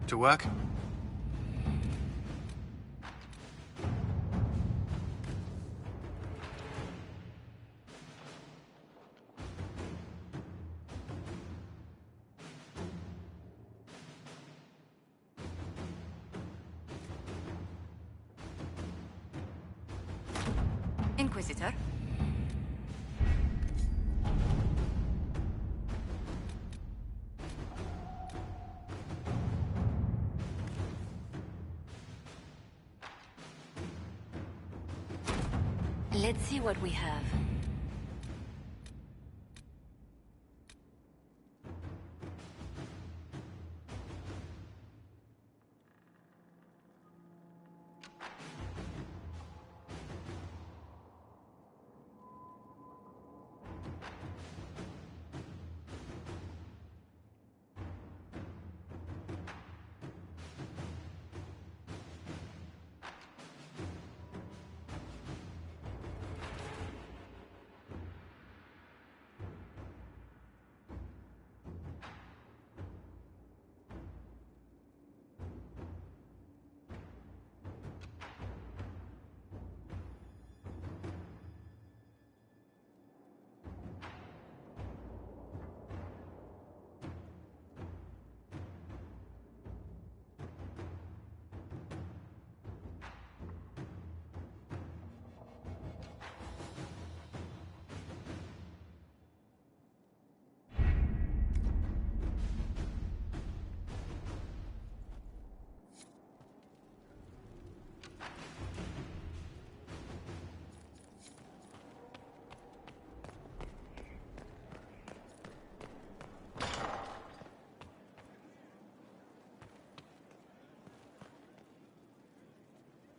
To work? Inquisitor? Let's see what we have.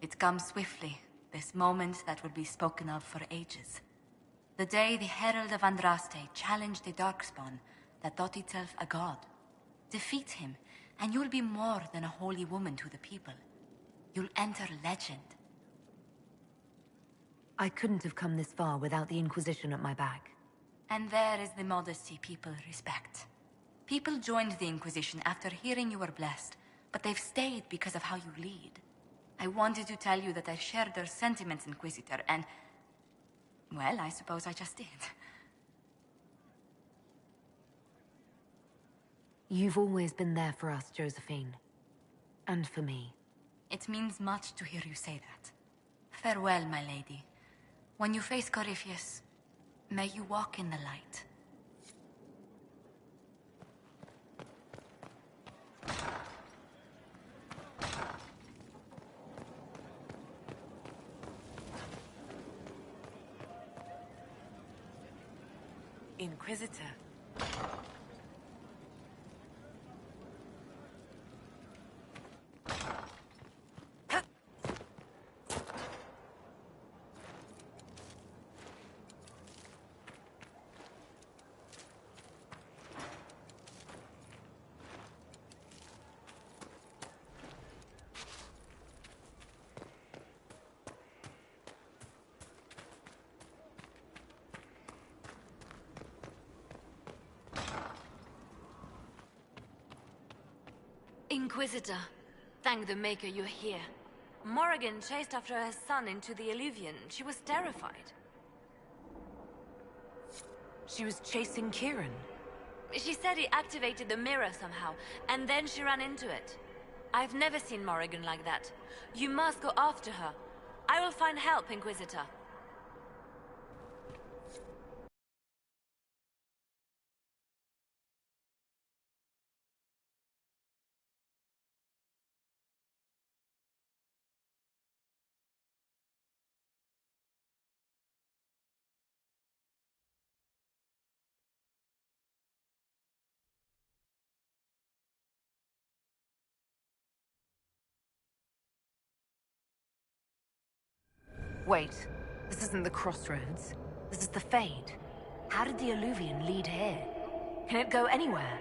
It comes swiftly, this moment that will be spoken of for ages. The day the Herald of Andraste challenged the Darkspawn that thought itself a god. Defeat him, and you'll be more than a holy woman to the people. You'll enter legend. I couldn't have come this far without the Inquisition at my back. And there is the modesty people respect. People joined the Inquisition after hearing you were blessed, but they've stayed because of how you lead. I wanted to tell you that I shared their sentiments, Inquisitor, and... well, I suppose I just did. You've always been there for us, Josephine. And for me. It means much to hear you say that. Farewell, my lady. When you face Corypheus, may you walk in the light. Inquisitor. Inquisitor, thank the Maker you're here. Morrigan chased after her son into the Illuvian. She was terrified. She was chasing Kieran. She said he activated the mirror somehow, and then she ran into it. I've never seen Morrigan like that. You must go after her. I will find help, Inquisitor. Wait, this isn't the crossroads. This is the Fade. How did the Illuvian lead here? Can it go anywhere?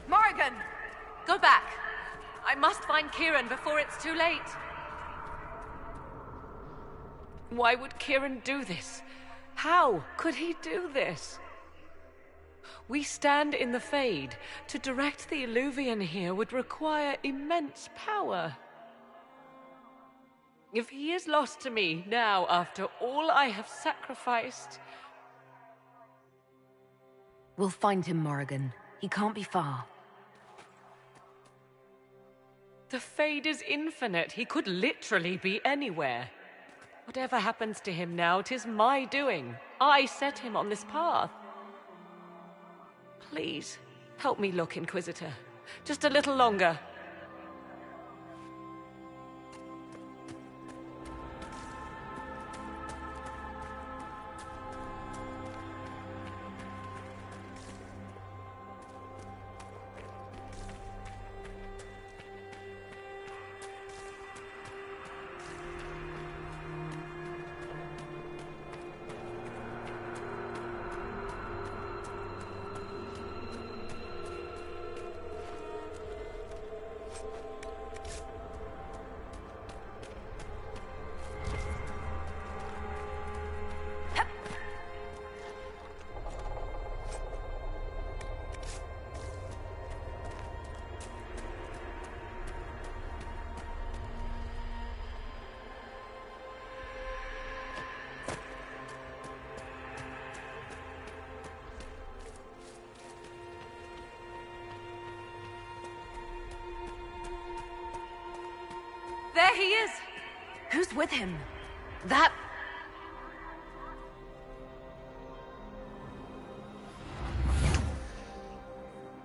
Morrigan! Go back! I must find Kieran before it's too late. Why would Kieran do this? How could he do this? We stand in the Fade. To direct the Illuvian here would require immense power. If he is lost to me now after all I have sacrificed... We'll find him, Morrigan. He can't be far. The Fade is infinite. He could literally be anywhere. Whatever happens to him now, 'tis my doing. I set him on this path. Please, help me look, Inquisitor. Just a little longer. There he is! Who's with him? That...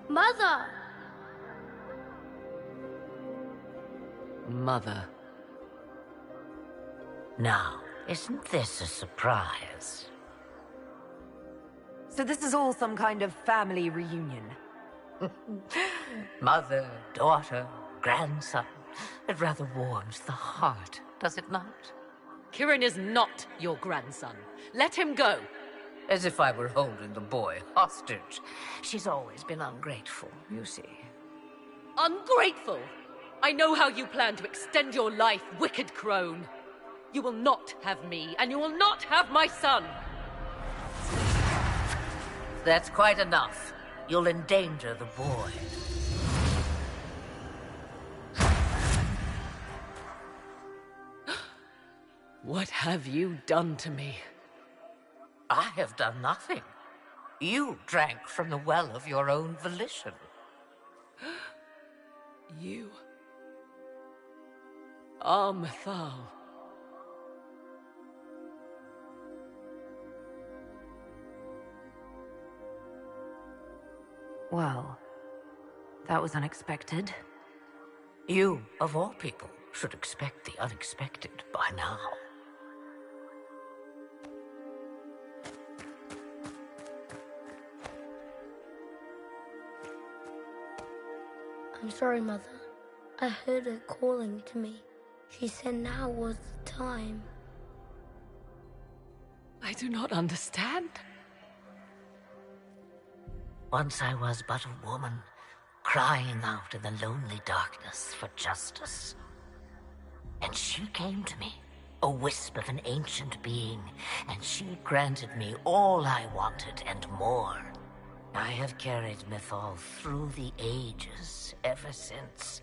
Mother! Mother. Now, isn't this a surprise? So this is all some kind of family reunion? Mother, daughter, grandson. It rather warms the heart, does it not? Kieran is not your grandson. Let him go. As if I were holding the boy hostage. She's always been ungrateful, you see. Ungrateful! I know how you plan to extend your life, wicked crone. You will not have me, and you will not have my son! That's quite enough. You'll endanger the boy. What have you done to me? I have done nothing. You drank from the well of your own volition. You... Armthal. Well, that was unexpected. You, of all people, should expect the unexpected by now. I'm sorry, Mother. I heard her calling to me. She said now was the time. I do not understand. Once I was but a woman, crying out in the lonely darkness for justice. And she came to me, a wisp of an ancient being, and she granted me all I wanted and more. I have carried Mythal through the ages ever since,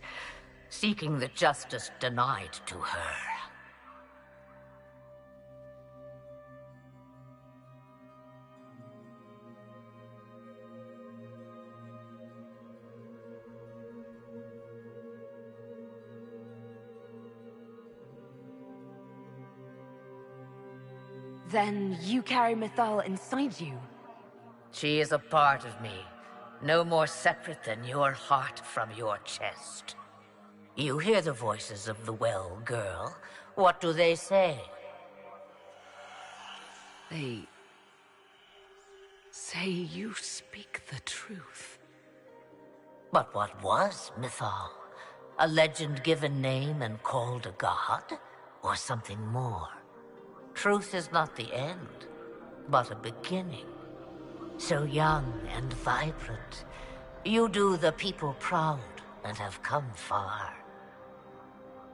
seeking the justice denied to her. Then you carry Mythal inside you? She is a part of me, no more separate than your heart from your chest. You hear the voices of the well, girl. What do they say? They say you speak the truth. But what was Mythal? A legend given name and called a god? Or something more? Truth is not the end, but a beginning. So young and vibrant, you do the people proud and have come far.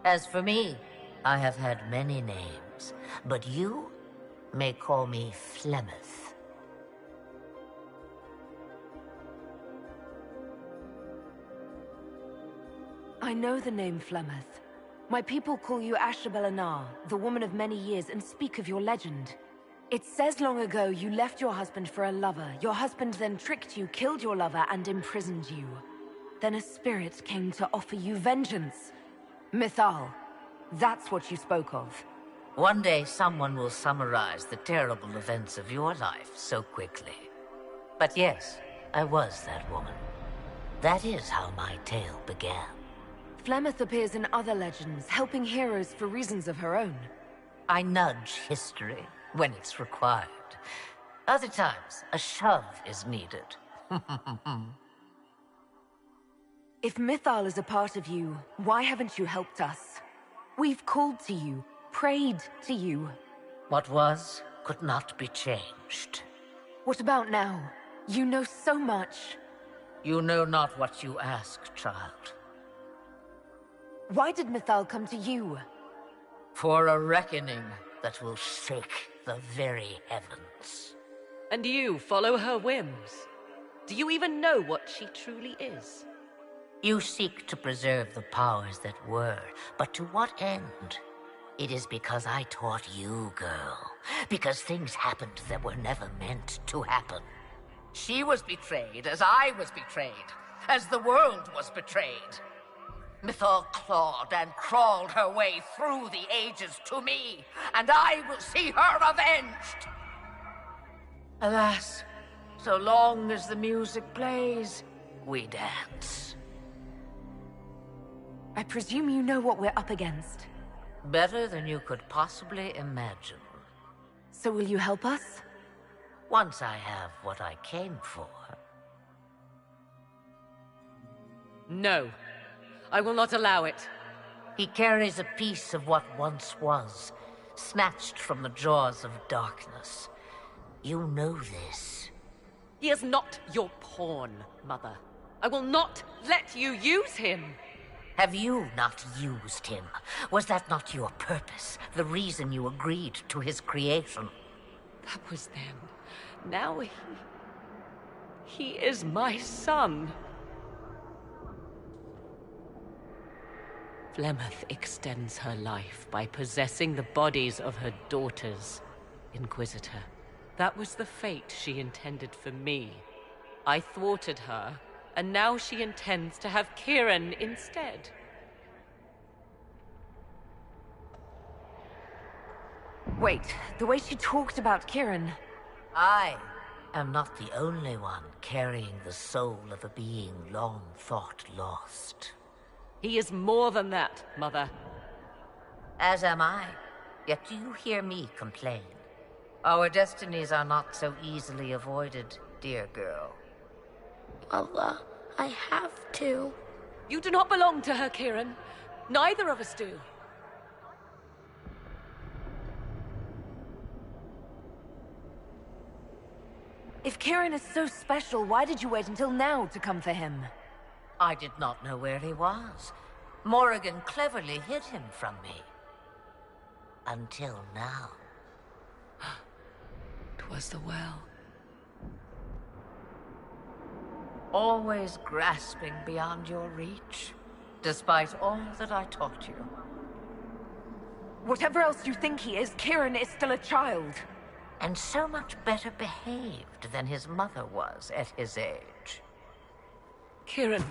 As for me, I have had many names, but you may call me Flemeth. I know the name Flemeth. My people call you Ashabelanar, the woman of many years, and speak of your legend. It says long ago you left your husband for a lover. Your husband then tricked you, killed your lover, and imprisoned you. Then a spirit came to offer you vengeance. Mythal, that's what you spoke of. One day someone will summarize the terrible events of your life so quickly. But yes, I was that woman. That is how my tale began. Flemeth appears in other legends, helping heroes for reasons of her own. I nudge history when it's required. Other times, a shove is needed. If Mythal is a part of you, why haven't you helped us? We've called to you, prayed to you. What was could not be changed. What about now? You know so much. You know not what you ask, child. Why did Mythal come to you? For a reckoning that will shake the very heavens. And you follow her whims. Do you even know what she truly is? You seek to preserve the powers that were, but to what end? It is because I taught you, girl. Because things happened that were never meant to happen. She was betrayed as I was betrayed, as the world was betrayed. Mythal clawed and crawled her way through the ages to me, and I will see her avenged! Alas, so long as the music plays, we dance. I presume you know what we're up against. Better than you could possibly imagine. So will you help us? Once I have what I came for. No. I will not allow it. He carries a piece of what once was, snatched from the jaws of darkness. You know this. He is not your pawn, Mother. I will not let you use him. Have you not used him? Was that not your purpose, the reason you agreed to his creation? That was then. Now he is my son. Flemeth extends her life by possessing the bodies of her daughters, Inquisitor. That was the fate she intended for me. I thwarted her, and now she intends to have Kieran instead. Wait, the way she talked about Kieran... I am not the only one carrying the soul of a being long thought lost. He is more than that, Mother. As am I. Yet do you hear me complain? Our destinies are not so easily avoided, dear girl. Mother, I have to. You do not belong to her, Kieran. Neither of us do. If Kieran is so special, why did you wait until now to come for him? I did not know where he was. Morrigan cleverly hid him from me. Until now. 'Twas the well. Always grasping beyond your reach, despite all that I taught you. Whatever else you think he is, Kieran is still a child. And so much better behaved than his mother was at his age. Kieran,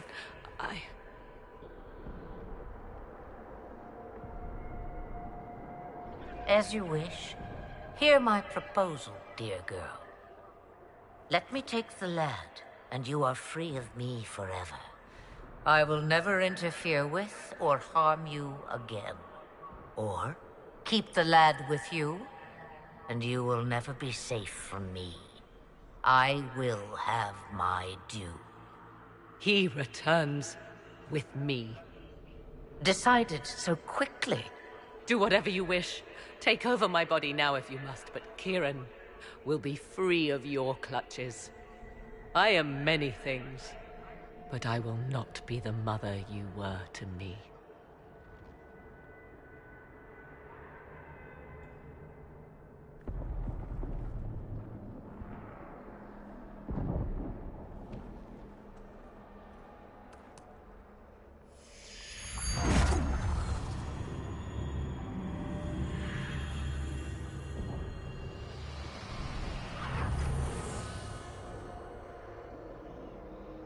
As you wish. Hear my proposal, dear girl. Let me take the lad, and you are free of me forever. I will never interfere with or harm you again. Or keep the lad with you, and you will never be safe from me. I will have my due. he returns with me. Decided so quickly. Do whatever you wish. Take over my body now if you must, but Kieran will be free of your clutches. I am many things, but I will not be the mother you were to me.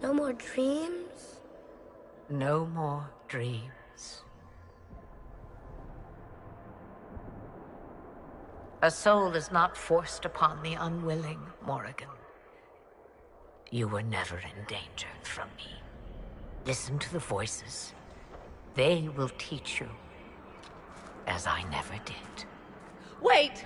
No more dreams? No more dreams. A soul is not forced upon the unwilling, Morrigan. You were never in danger from me. Listen to the voices. They will teach you, as I never did. Wait!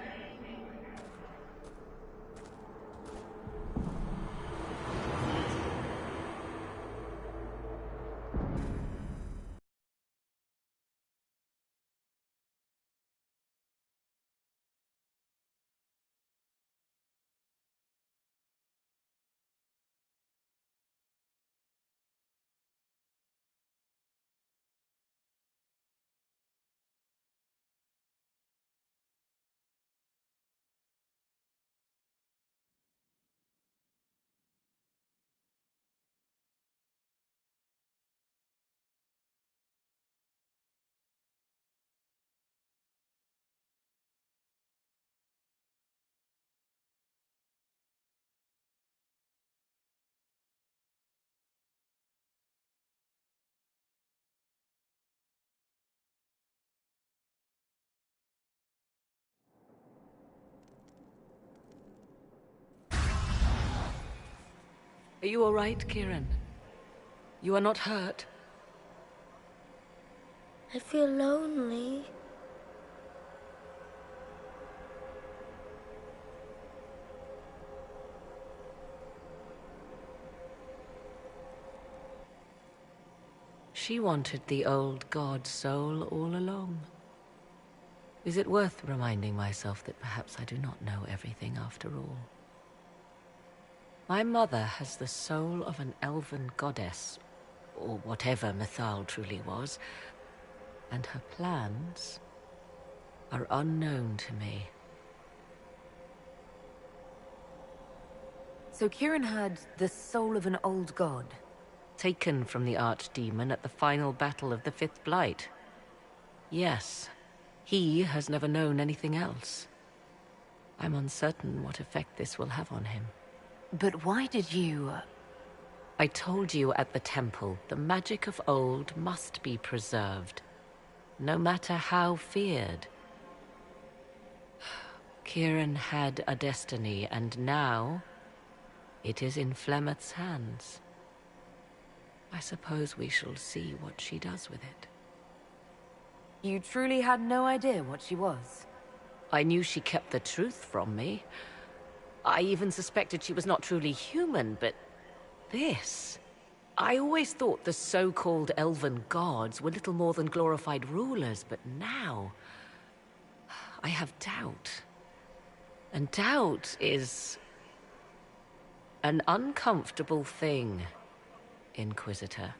Are you all right, Kieran? You are not hurt? I feel lonely. She wanted the old god soul all along. Is it worth reminding myself that perhaps I do not know everything after all? My mother has the soul of an elven goddess, or whatever Mythal truly was, and her plans are unknown to me. So Kieran had the soul of an old god. Taken from the archdemon at the final battle of the Fifth Blight. Yes, he has never known anything else. I'm uncertain what effect this will have on him. But why did you... I told you at the temple, the magic of old must be preserved, no matter how feared. Kieran had a destiny, and now it is in Flemeth's hands. I suppose we shall see what she does with it. You truly had no idea what she was? I knew she kept the truth from me. I even suspected she was not truly human, but this... I always thought the so-called elven gods were little more than glorified rulers, but now... I have doubt. And doubt is... an uncomfortable thing, Inquisitor.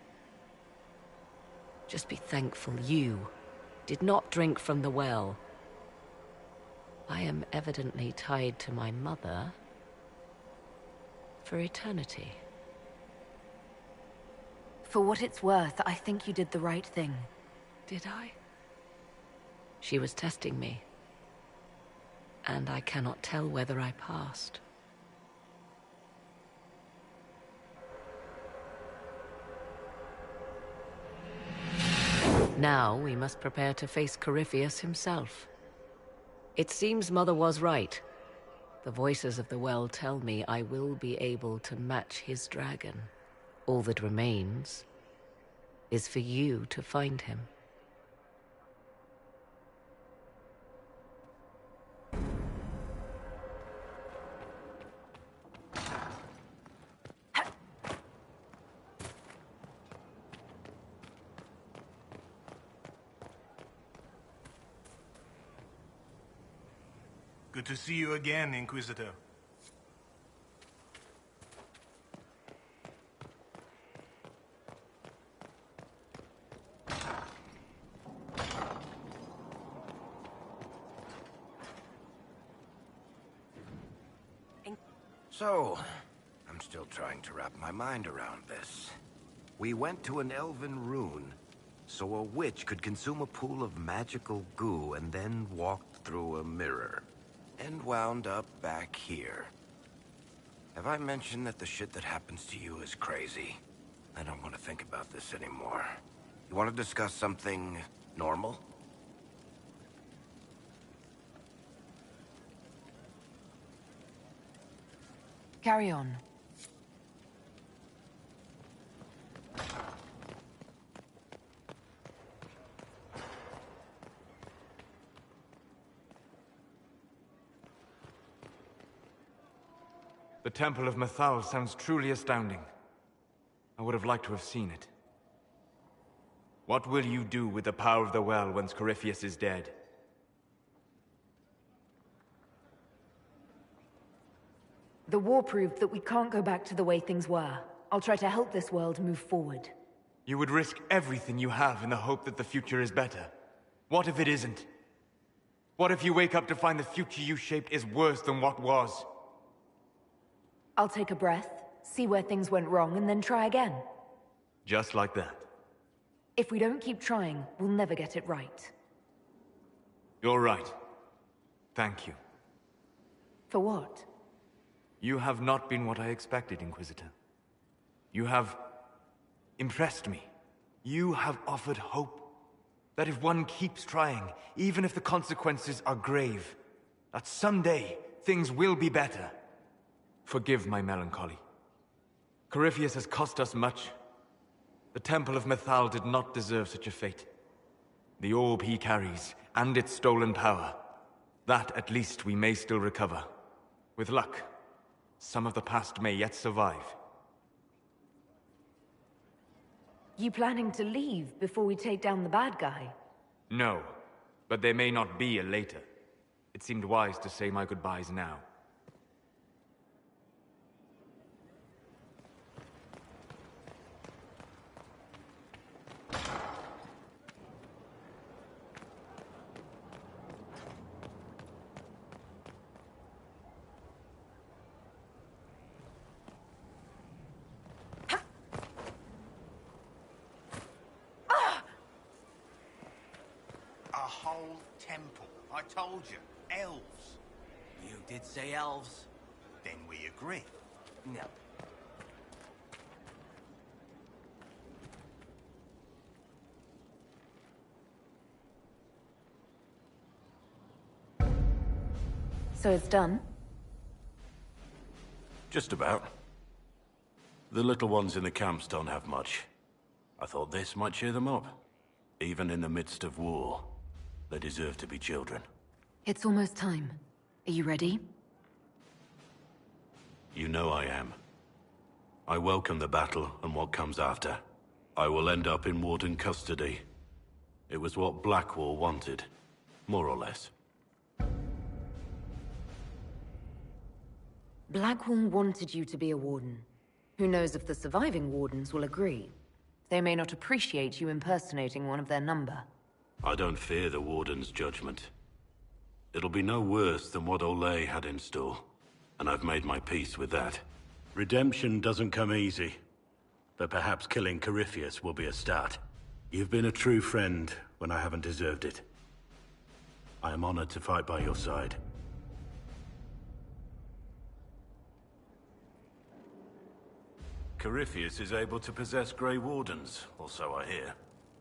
Just be thankful you did not drink from the well. I am evidently tied to my mother for eternity. For what it's worth, I think you did the right thing. Did I? She was testing me, and I cannot tell whether I passed. Now we must prepare to face Corypheus himself. It seems Mother was right. The voices of the well tell me I will be able to match his dragon. All that remains is for you to find him. Good to see you again, Inquisitor. So, I'm still trying to wrap my mind around this. We went to an elven rune, so a witch could consume a pool of magical goo and then walked through a mirror. And wound up back here. Have I mentioned that the shit that happens to you is crazy? I don't want to think about this anymore. You want to discuss something normal? Carry on. The Temple of Mythal sounds truly astounding. I would have liked to have seen it. What will you do with the power of the well once Corypheus is dead? The war proved that we can't go back to the way things were. I'll try to help this world move forward. You would risk everything you have in the hope that the future is better. What if it isn't? What if you wake up to find the future you shaped is worse than what was? I'll take a breath, see where things went wrong, and then try again. Just like that. If we don't keep trying, we'll never get it right. You're right. Thank you. For what? You have not been what I expected, Inquisitor. You have impressed me. You have offered hope. That if one keeps trying, even if the consequences are grave, that someday things will be better. Forgive my melancholy. Corypheus has cost us much. The Temple of Mythal did not deserve such a fate. The orb he carries, and its stolen power, that at least we may still recover. With luck, some of the past may yet survive. You planning to leave before we take down the bad guy? No, but there may not be a later. It seemed wise to say my goodbyes now. Temple. I told you, elves. You did say elves. Then we agree. No. So it's done? Just about. The little ones in the camps don't have much. I thought this might cheer them up. Even in the midst of war, they deserve to be children. It's almost time. Are you ready? You know I am. I welcome the battle and what comes after. I will end up in Warden custody. It was what Blackwall wanted, more or less. Blackwall wanted you to be a warden. Who knows if the surviving wardens will agree? They may not appreciate you impersonating one of their number. I don't fear the Warden's judgment. It'll be no worse than what Olay had in store, and I've made my peace with that. Redemption doesn't come easy, but perhaps killing Corypheus will be a start. You've been a true friend when I haven't deserved it. I am honored to fight by your side. Corypheus is able to possess Grey Wardens, or so I hear.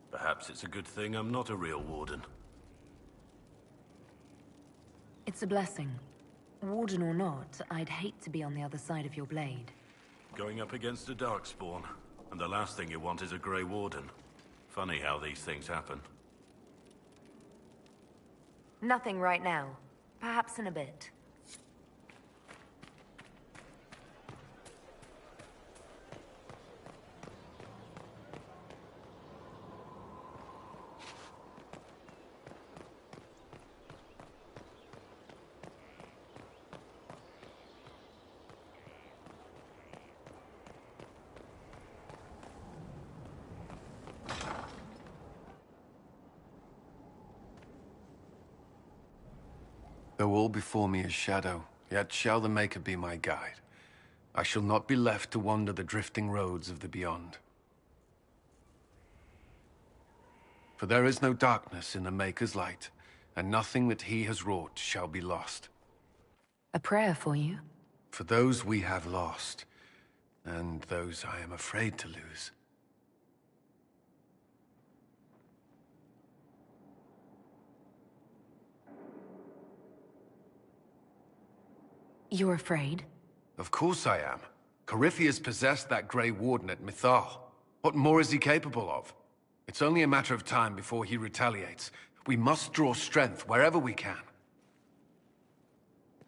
Perhaps it's a good thing I'm not a real Warden. It's a blessing. Warden or not, I'd hate to be on the other side of your blade. Going up against a Darkspawn, and the last thing you want is a Grey Warden. Funny how these things happen. Nothing right now. Perhaps in a bit. Though all before me is shadow, yet shall the Maker be my guide. I shall not be left to wander the drifting roads of the beyond. For there is no darkness in the Maker's light, and nothing that he has wrought shall be lost. A prayer for you? For those we have lost, and those I am afraid to lose. You're afraid? Of course I am. Corypheus possessed that Grey Warden at Mythal. What more is he capable of? It's only a matter of time before he retaliates. We must draw strength wherever we can.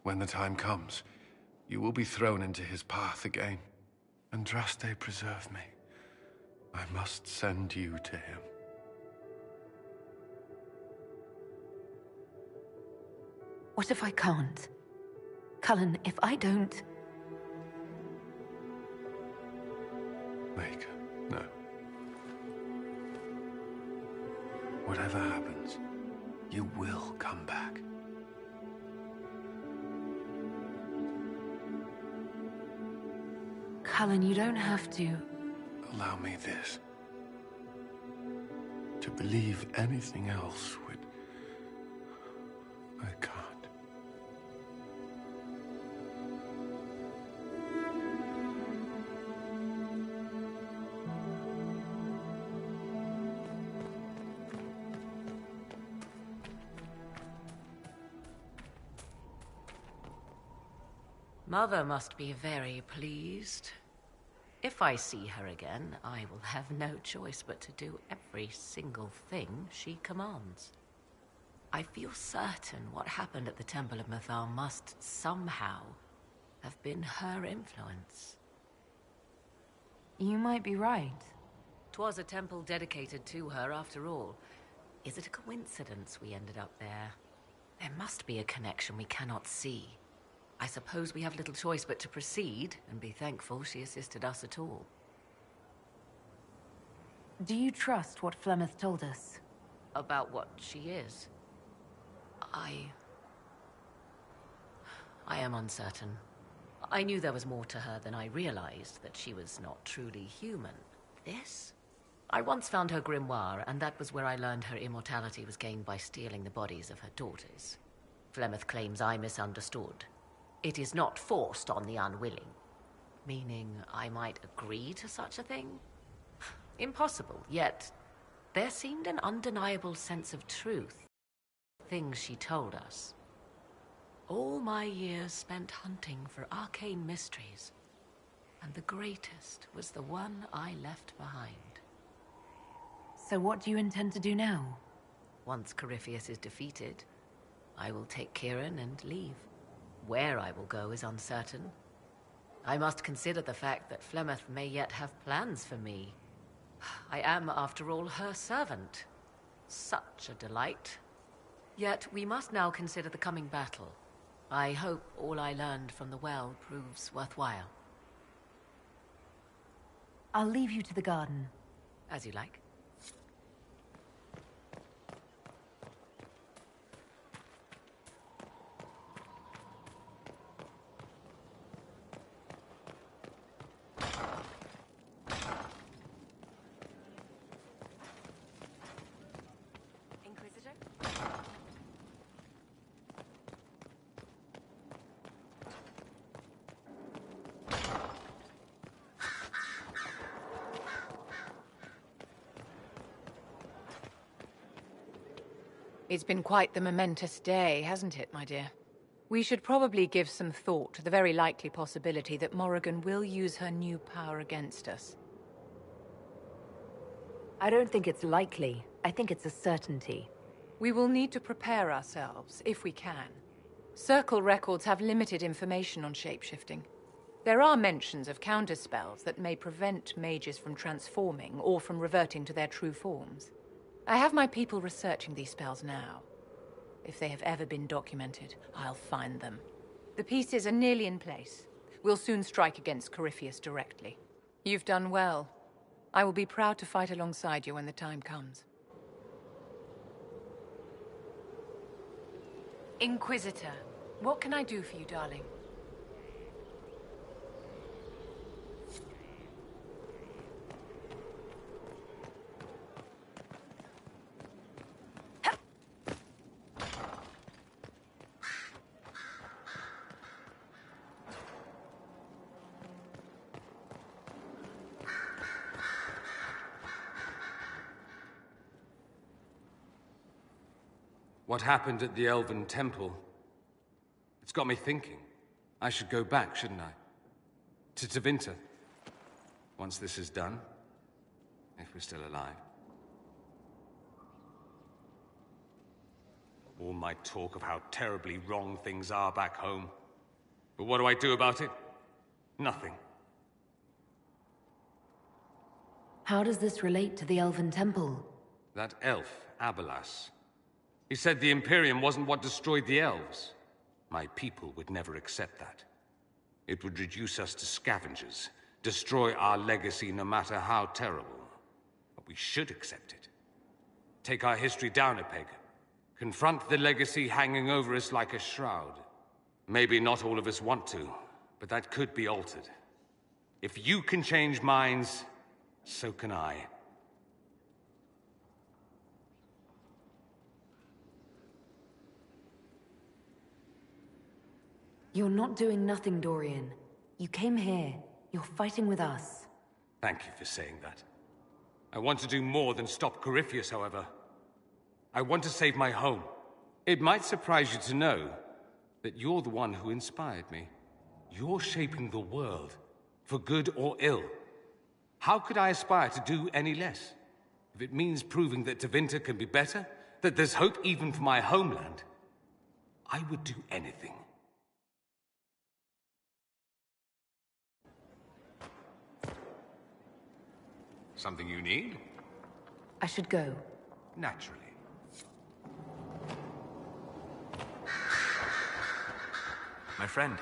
When the time comes, you will be thrown into his path again. Andraste, preserve me. I must send you to him. What if I can't? Cullen, if I don't... Maker, no. Whatever happens, you will come back. Cullen, you don't have to... Allow me this. To believe anything else would... I can't. Mother must be very pleased. If I see her again, I will have no choice but to do every single thing she commands. I feel certain what happened at the Temple of Mythal must somehow have been her influence. You might be right. 'Twas a temple dedicated to her after all. Is it a coincidence we ended up there? There must be a connection we cannot see. I suppose we have little choice but to proceed and be thankful she assisted us at all. Do you trust what Flemeth told us? About what she is? I am uncertain. I knew there was more to her than I realized, that she was not truly human. This? I once found her grimoire, and that was where I learned her immortality was gained by stealing the bodies of her daughters. Flemeth claims I misunderstood. It is not forced on the unwilling. Meaning I might agree to such a thing? Impossible, yet there seemed an undeniable sense of truth. Things she told us. All my years spent hunting for arcane mysteries, and the greatest was the one I left behind. So what do you intend to do now? Once Corypheus is defeated, I will take Kieran and leave. Where I will go is uncertain. I must consider the fact that Flemeth may yet have plans for me. I am, after all, her servant. Such a delight. Yet we must now consider the coming battle. I hope all I learned from the well proves worthwhile. I'll leave you to the garden. As you like. Inquisitor? It's been quite the momentous day, hasn't it, my dear? We should probably give some thought to the very likely possibility that Morrigan will use her new power against us. I don't think it's likely. I think it's a certainty. We will need to prepare ourselves, if we can. Circle records have limited information on shapeshifting. There are mentions of counterspells that may prevent mages from transforming or from reverting to their true forms. I have my people researching these spells now. If they have ever been documented, I'll find them. The pieces are nearly in place. We'll soon strike against Corypheus directly. You've done well. I will be proud to fight alongside you when the time comes. Inquisitor, what can I do for you, darling? What happened at the Elven Temple? It's got me thinking. I should go back, shouldn't I? To Tevinter. Once this is done. If we're still alive. All my talk of how terribly wrong things are back home. But what do I do about it? Nothing. How does this relate to the Elven Temple? That elf, Abelas. He said the Imperium wasn't what destroyed the elves. My people would never accept that. It would reduce us to scavengers, destroy our legacy no matter how terrible. But we should accept it. Take our history down a peg. Confront the legacy hanging over us like a shroud. Maybe not all of us want to, but that could be altered. If you can change minds, so can I. You're not doing nothing, Dorian. You came here. You're fighting with us. Thank you for saying that. I want to do more than stop Corypheus, however. I want to save my home. It might surprise you to know that you're the one who inspired me. You're shaping the world, for good or ill. How could I aspire to do any less? If it means proving that Tevinter can be better, that there's hope even for my homeland, I would do anything. Something you need? I should go. Naturally. My friend.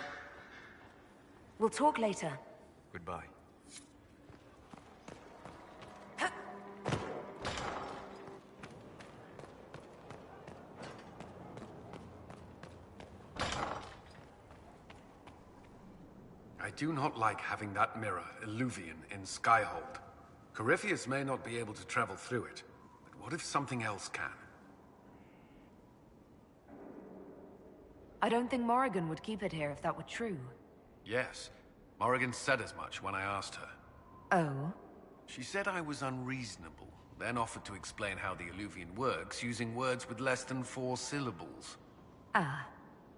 We'll talk later. Goodbye. I do not like having that mirror, Illuvian, in Skyhold. Corypheus may not be able to travel through it, but what if something else can? I don't think Morrigan would keep it here if that were true. Yes. Morrigan said as much when I asked her. Oh? She said I was unreasonable, then offered to explain how the Illuvian works using words with less than 4 syllables. Ah.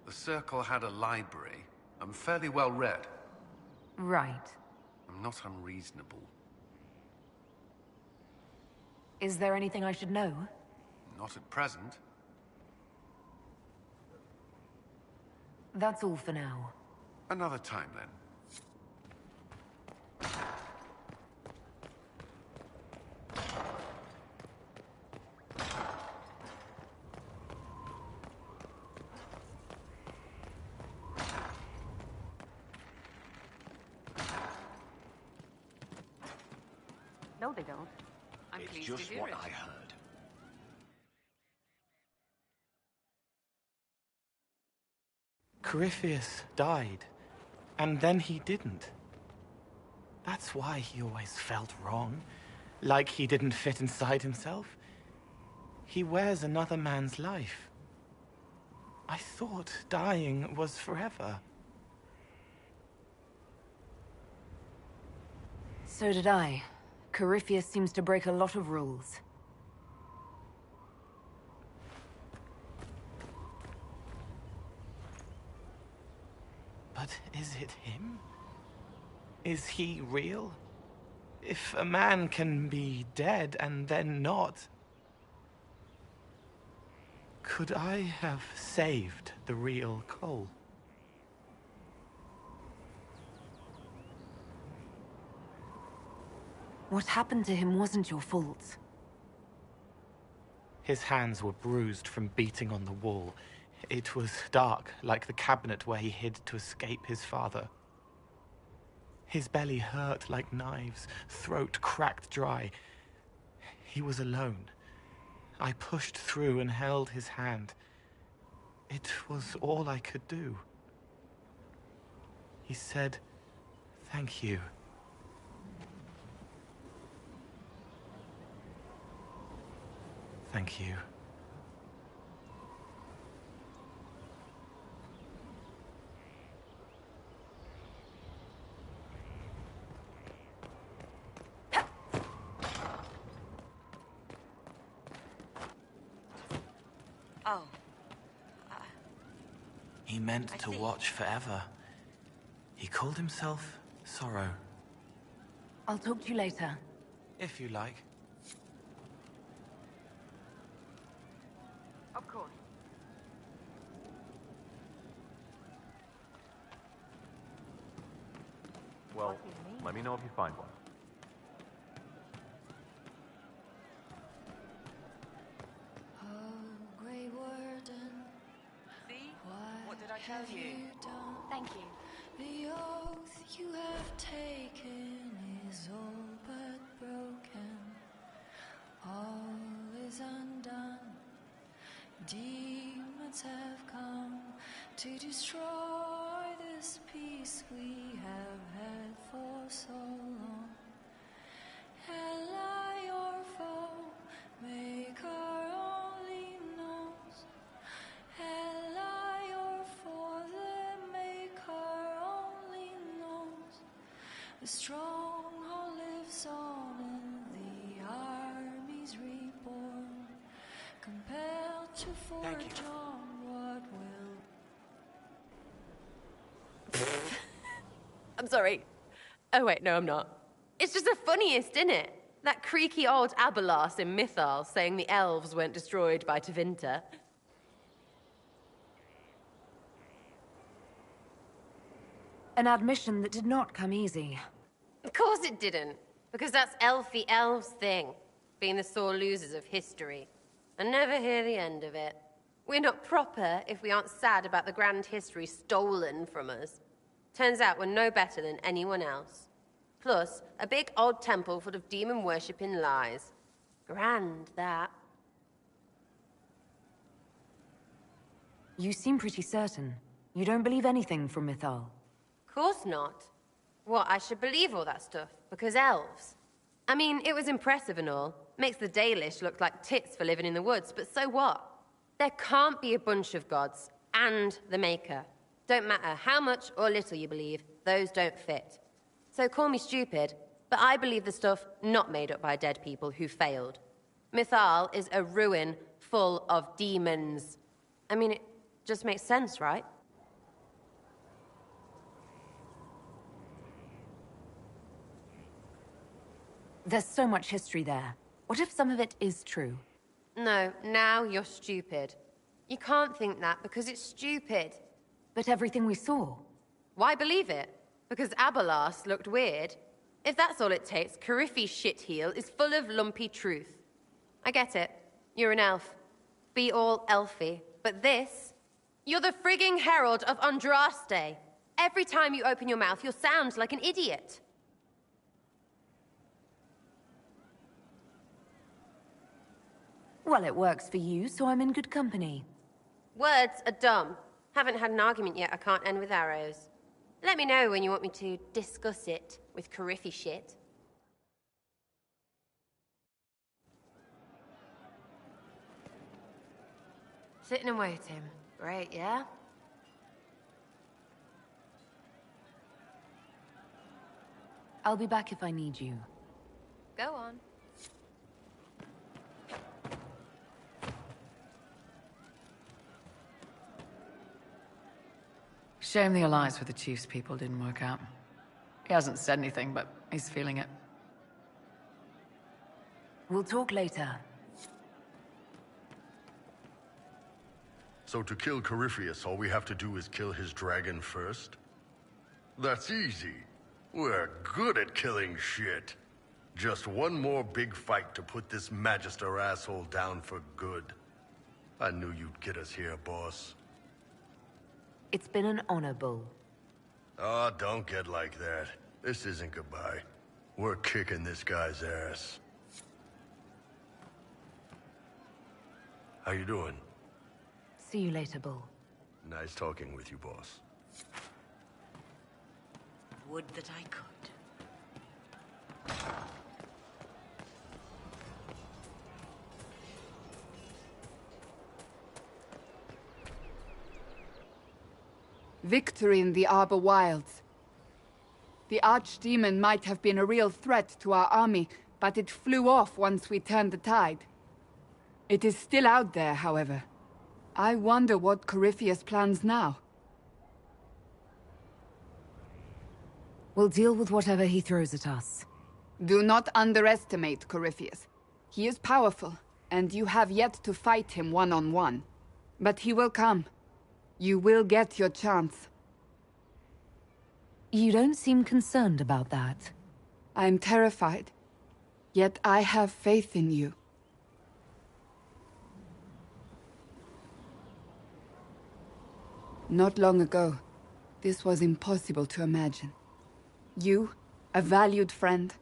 The Circle had a library. I'm fairly well read. Right. I'm not unreasonable. Is there anything I should know? Not at present. That's all for now. Another time, then. No, they don't. I'm It's pleased just to hear what it. I heard. Corypheus died, and then he didn't. That's why he always felt wrong, like he didn't fit inside himself. He wears another man's life. I thought dying was forever. So did I. Corypheus seems to break a lot of rules. But is it him? Is he real? If a man can be dead and then not, could I have saved the real Cole? What happened to him wasn't your fault. His hands were bruised from beating on the wall. It was dark, like the cabinet where he hid to escape his father. His belly hurt like knives, throat cracked dry. He was alone. I pushed through and held his hand. It was all I could do. He said, "Thank you." Thank you. Oh. He meant to watch forever. He called himself Sorrow. I'll talk to you later. If you like. Of course. Well, let me know if you find one. See? What did I tell you? Thank you. The oath you have taken is all but broken. All is undone. Demons have come to destroy this peace we have had for so long. Ally or foe, make our only knows. Ally or foe, then make our only knows. The stronghold lives on and the army's reborn. Compelled to forge on what will. I'm sorry. Oh wait, no I'm not. It's just the funniest, isn't it? That creaky old Abelas in Mythal saying the elves weren't destroyed by Tevinter. An admission that did not come easy. Of course it didn't. Because that's Elfie Elves' thing. Being the sore losers of history. And never hear the end of it. We're not proper if we aren't sad about the grand history stolen from us. Turns out we're no better than anyone else. Plus, a big old temple full of demon-worshipping lies. Grand, that. You seem pretty certain. You don't believe anything from Mythal. Course not. What, I should believe all that stuff? Because elves? I mean, it was impressive and all. Makes the Dalish look like tits for living in the woods, but so what? There can't be a bunch of gods and the Maker. Don't matter how much or little you believe, those don't fit. So call me stupid, but I believe the stuff not made up by dead people who failed. Mythal is a ruin full of demons. I mean, it just makes sense, right? There's so much history there. What if some of it is true? No, now you're stupid. You can't think that because it's stupid. But everything we saw. Why believe it? Because Abelas looked weird? If that's all it takes, Coryphe's shitheel is full of lumpy truth. I get it. You're an elf. Be all elfy. But this? You're the frigging herald of Andraste. Every time you open your mouth, you'll sound like an idiot. Well, it works for you, so I'm in good company. Words are dumb. Haven't had an argument yet I can't end with arrows. Let me know when you want me to discuss it with Coryphy shit. Sitting and waiting. Great, yeah? I'll be back if I need you. Go on. Shame the alliance with the Chief's people didn't work out. He hasn't said anything, but he's feeling it. We'll talk later. So to kill Corypheus, all we have to do is kill his dragon first? That's easy. We're good at killing shit. Just one more big fight to put this Magister asshole down for good. I knew you'd get us here, boss. It's been an honor, Bull. Oh, don't get like that. This isn't goodbye. We're kicking this guy's ass. How you doing? See you later, Bull. Nice talking with you, boss. Would that I could. Victory in the Arbor Wilds. The Archdemon might have been a real threat to our army, but it flew off once we turned the tide. It is still out there, however. I wonder what Corypheus plans now. We'll deal with whatever he throws at us. Do not underestimate Corypheus. He is powerful, and you have yet to fight him one-on-one. But he will come. You will get your chance. You don't seem concerned about that. I'm terrified. Yet I have faith in you. Not long ago, this was impossible to imagine. You, a valued friend,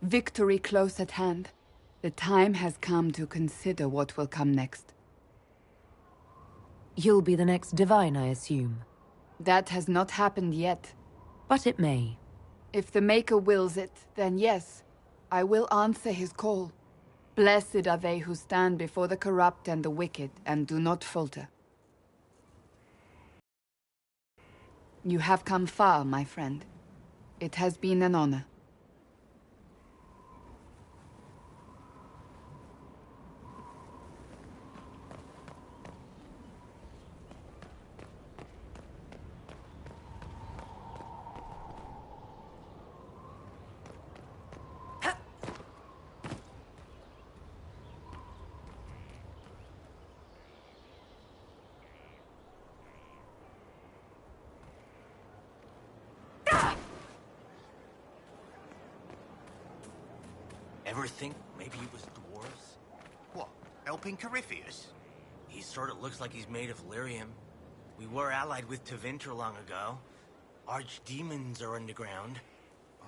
victory close at hand. The time has come to consider what will come next. You'll be the next Divine, I assume. That has not happened yet. But it may. If the Maker wills it, then yes, I will answer his call. Blessed are they who stand before the corrupt and the wicked and do not falter. You have come far, my friend. It has been an honor. Ever think maybe it was dwarves? What, helping Corypheus? He sort of looks like he's made of lyrium. We were allied with Tevinter long ago. Archdemons are underground. Oh,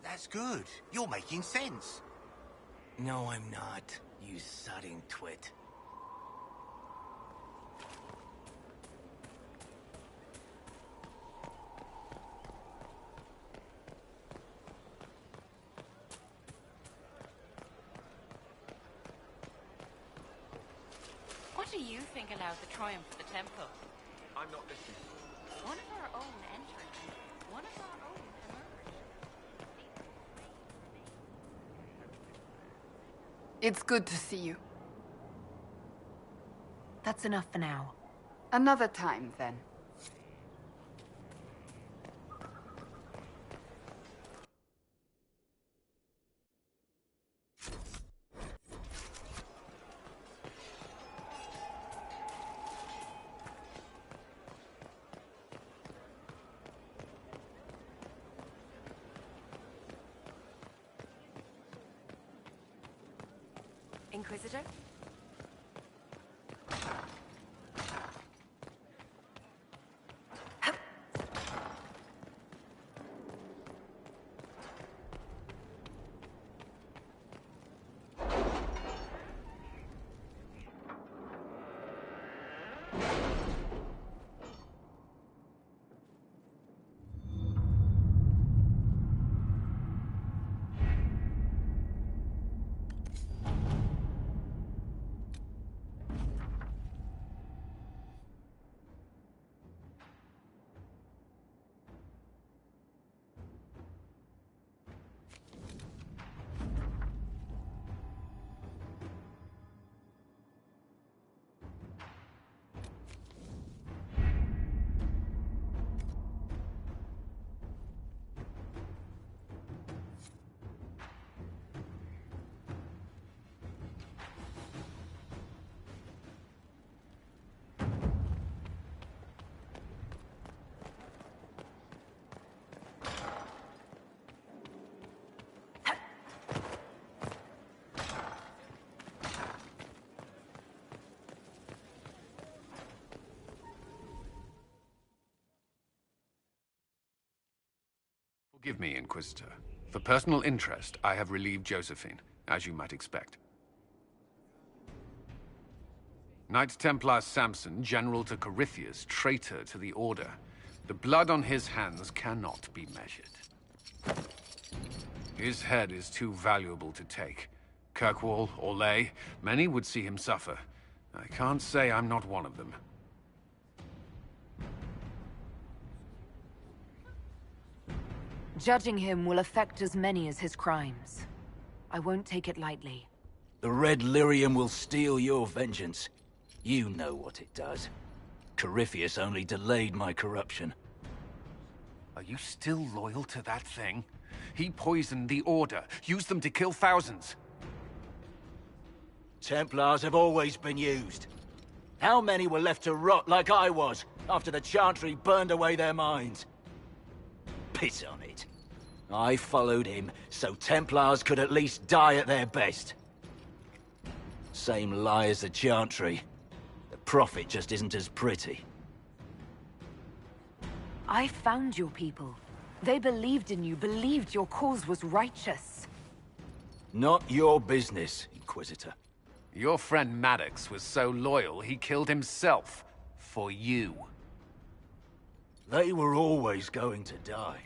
that's good. You're making sense. No, I'm not, you sodding twit. What do you think allowed the triumph of the temple? I'm not listening. One of our own entered, and one of our own emerged. It's good to see you. That's enough for now. Another time, then. Inquisitor? Forgive me, Inquisitor. For personal interest, I have relieved Josephine, as you might expect. Knight Templar Samson, General to Corypheus, traitor to the Order. The blood on his hands cannot be measured. His head is too valuable to take. Kirkwall, Orlais, many would see him suffer. I can't say I'm not one of them. Judging him will affect as many as his crimes. I won't take it lightly. The Red Lyrium will steal your vengeance. You know what it does. Corypheus only delayed my corruption. Are you still loyal to that thing? He poisoned the Order, used them to kill thousands. Templars have always been used. How many were left to rot like I was, after the Chantry burned away their minds? Piss on it. I followed him, so Templars could at least die at their best. Same lie as the Chantry. The Prophet just isn't as pretty. I found your people. They believed in you, believed your cause was righteous. Not your business, Inquisitor. Your friend Maddox was so loyal, he killed himself. For you. They were always going to die.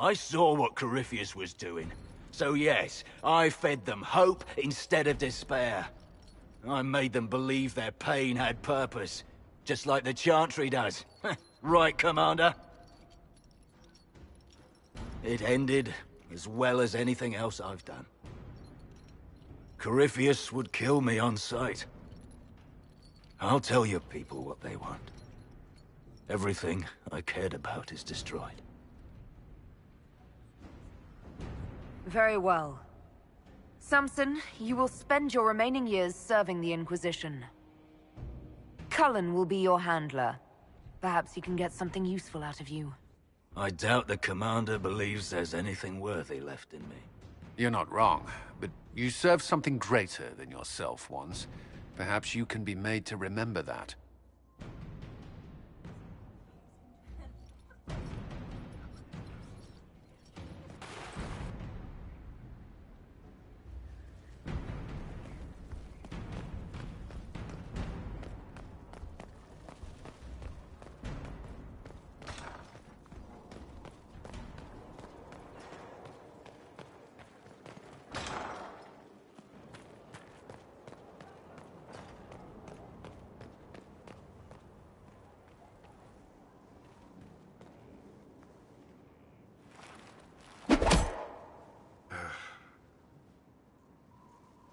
I saw what Corypheus was doing. So yes, I fed them hope instead of despair. I made them believe their pain had purpose. Just like the Chantry does. Right, Commander? It ended as well as anything else I've done. Corypheus would kill me on sight. I'll tell your people what they want. Everything I cared about is destroyed. Very well. Samson, you will spend your remaining years serving the Inquisition. Cullen will be your handler. Perhaps he can get something useful out of you. I doubt the Commander believes there's anything worthy left in me. You're not wrong, but you served something greater than yourself once. Perhaps you can be made to remember that.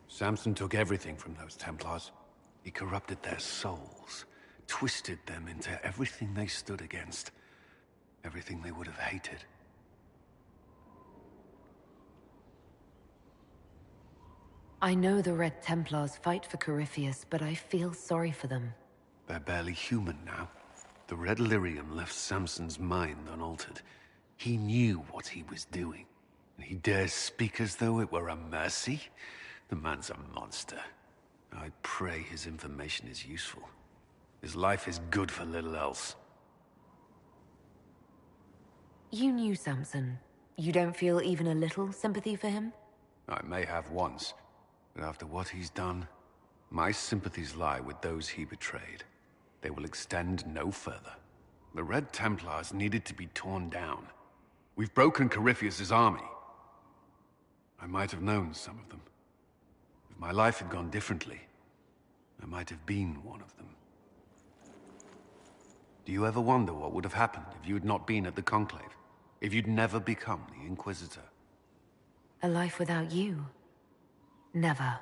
Samson took everything from those Templars. He corrupted their souls, twisted them into everything they stood against, everything they would have hated. I know the Red Templars fight for Corypheus, but I feel sorry for them. They're barely human now. The Red Lyrium left Samson's mind unaltered. He knew what he was doing. And he dares speak as though it were a mercy? The man's a monster. I pray his information is useful. His life is good for little else. You knew Samson. You don't feel even a little sympathy for him? I may have once, but after what he's done, my sympathies lie with those he betrayed. They will extend no further. The Red Templars needed to be torn down. We've broken Corypheus's army. I might have known some of them. If my life had gone differently, I might have been one of them. Do you ever wonder what would have happened if you had not been at the Conclave? If you'd never become the Inquisitor? A life without you? Never.